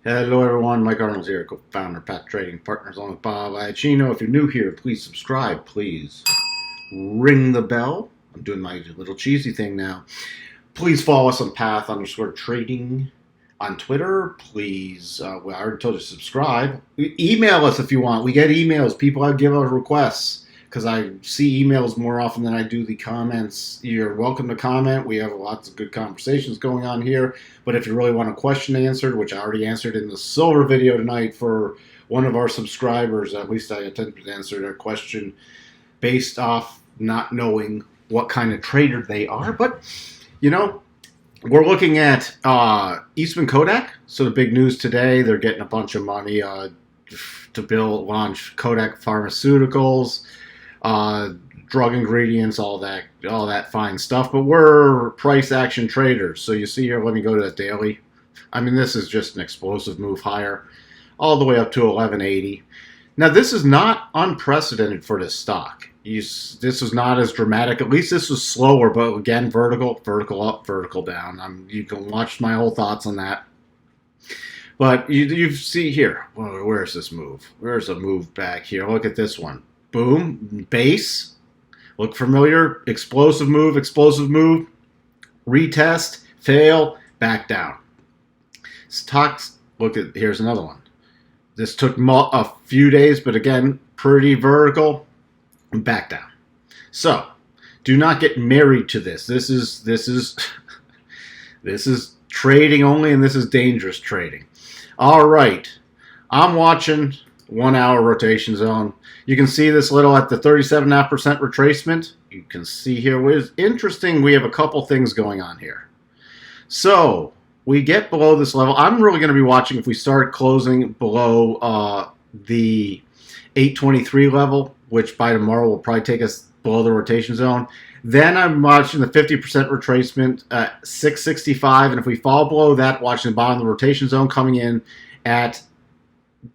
Hello everyone, Mike Arnold's here, co-founder, Pat Trading Partners, along with Bob Iacchino. If you're new here, please subscribe. Please ring the bell. I'm doing my little cheesy thing now. Please follow us on Path_trading on Twitter. Please, I already told you to subscribe. Email us if you want. We get emails. People give us requests because I see emails more often than I do the comments. You're welcome to comment. We have lots of good conversations going on here. But if you really want a question answered, which I already answered in the silver video tonight for one of our subscribers, at least I attempted to answer their question based off not knowing what kind of trader they are. But, you know, we're looking at Eastman KODAK. So the big news today, they're getting a bunch of money to launch KODAK Pharmaceuticals. Drug ingredients, all that fine stuff. But we're price action traders. So you see here, let me go to the daily. I mean, this is just an explosive move higher, all the way up to 1180. Now, this is not unprecedented for this stock. This is not as dramatic. At least this was slower, but again, vertical up, vertical down. You can watch my whole thoughts on that. But you see here, where's this move? Where's a move back here? Look at this one. Boom, base. Look familiar? Explosive move, retest, fail, back down. Stocks, here's another one. This took a few days, but again, pretty vertical, and back down. So, do not get married to this. This is trading only, and this is dangerous trading. All right, I'm watching 1 hour rotation zone. You can see this little at the 37.5% retracement. You can see here what is interesting. We have a couple things going on here. So we get below this level. I'm really going to be watching if we start closing below the 823 level, which by tomorrow will probably take us below the rotation zone. Then I'm watching the 50% retracement at 665, and if we fall below that, watching the bottom of the rotation zone coming in at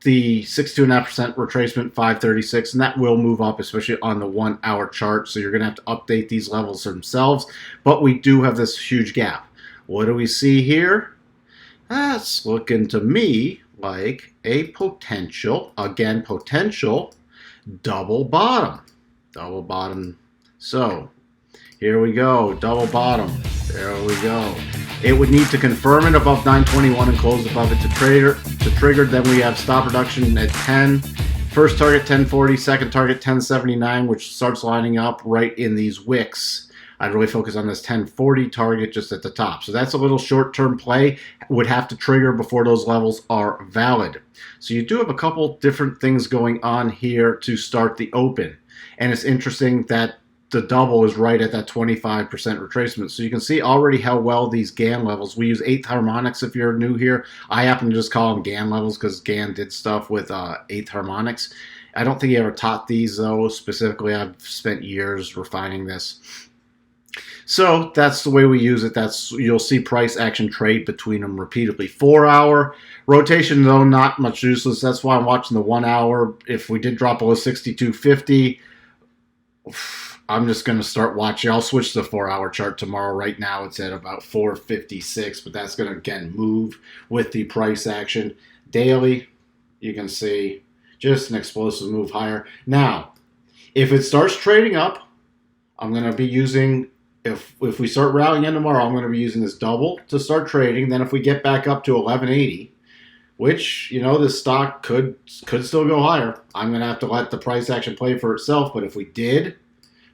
the 62.5% retracement, 536, and that will move up, especially on the 1 hour chart. So you're going to have to update these levels themselves. But we do have this huge gap. What do we see here? That's looking to me like a potential, again, potential double bottom. Double bottom. So here we go, double bottom. There we go. It would need to confirm it above 921 and close above it to trigger. Then we have stop reduction at 10. First target 1040, second target 1079, which starts lining up right in these wicks. I'd really focus on this 1040 target just at the top. So that's a little short-term play. Would have to trigger before those levels are valid. So you do have a couple different things going on here to start the open. And it's interesting that the double is right at that 25% retracement. So you can see already how well these GAN levels, we use 8th harmonics if you're new here. I happen to just call them GAN levels because GAN did stuff with 8th harmonics. I don't think he ever taught these though, specifically. I've spent years refining this. So that's the way we use it. You'll see price action trade between them repeatedly. 4 hour rotation though, not much useless. That's why I'm watching the 1 hour. If we did drop below 62.50, I'm just going to start watching. I'll switch to the 4 hour chart tomorrow. Right now it's at about 456, but that's going to again move with the price action. Daily, you can see just an explosive move higher. Now, if it starts trading up, I'm going to be using, if we start rallying in tomorrow, I'm going to be using this double to start trading. Then if we get back up to 1180, which, you know, this stock could still go higher, I'm going to have to let the price action play for itself. But if we did,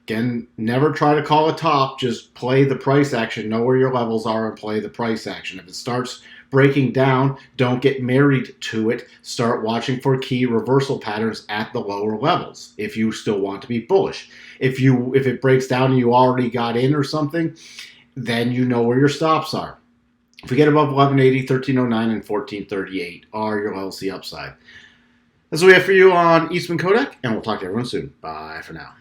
again, never try to call a top. Just play the price action. Know where your levels are and play the price action. If it starts breaking down, don't get married to it. Start watching for key reversal patterns at the lower levels if you still want to be bullish. If it breaks down and you already got in or something, then you know where your stops are. If we get above 1180, 1309, and 1438 are your LLC upside. That's what we have for you on Eastman KODAK, and we'll talk to everyone soon. Bye for now.